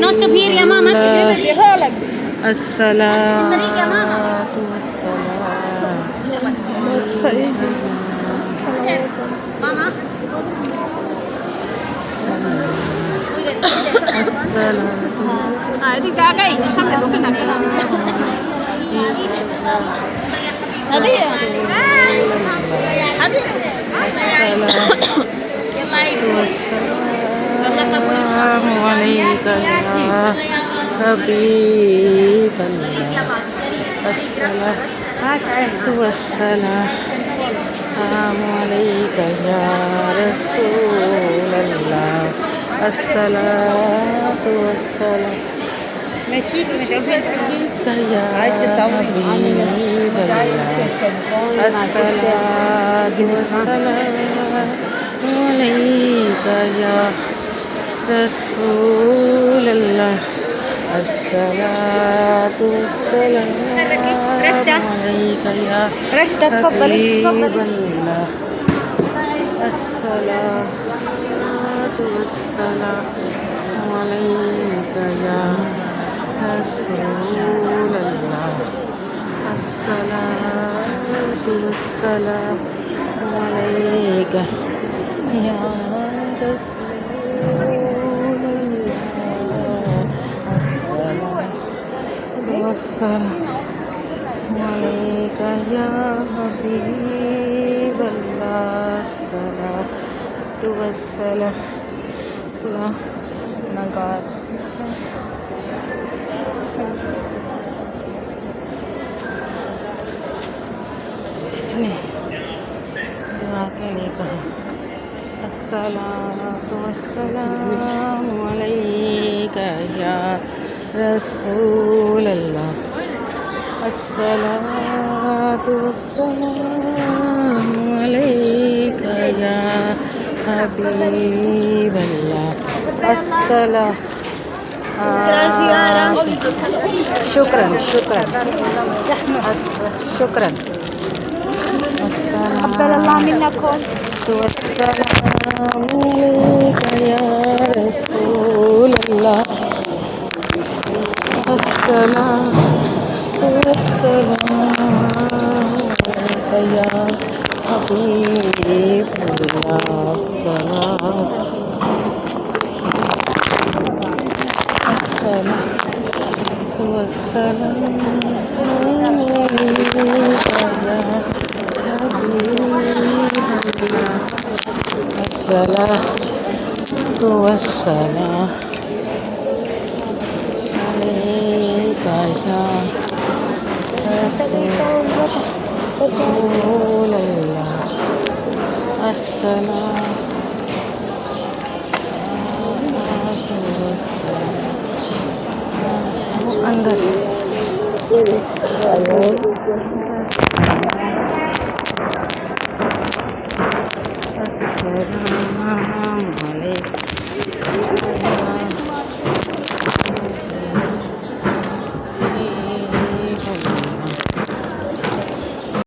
No severe يا ماما. الصلاة المريض يا ماما. والسلام ماما. السلام Di gagay, siya may na kailangan. هذه هذه والسلام عليك يا حبيب الله الصلاة والسلام عليك يا رسول الله الصلاة والسلام عليك يا حبيب الله الصلاة والسلام عليك يا رسول الله الصلاة والسلام عليك يا حبيب الله الصلاة والسلام عليك يا رسول الله الصلاة والسلام عليك يا رسول الله الصلاة والسلام عليك يا حبيب الله الصلاة والسلام لا نقال इसने दुआ के लिए कहा अस्सलातु वस्सलामु अलैका या रसूल अल्लाह अस्सलातु वस्सलामु अलैका या हबीब अल्लाह अस्सलाम शुक्रन शुक्रन शुक्रन تقبل الله منكم. والسلام عليك يا رسول الله السلام والسلام عليك يا حبيب الله السلام والسلام عليك يا الصلاة والسلام عليك يا رسول الله السلام والسلام السلام عليكم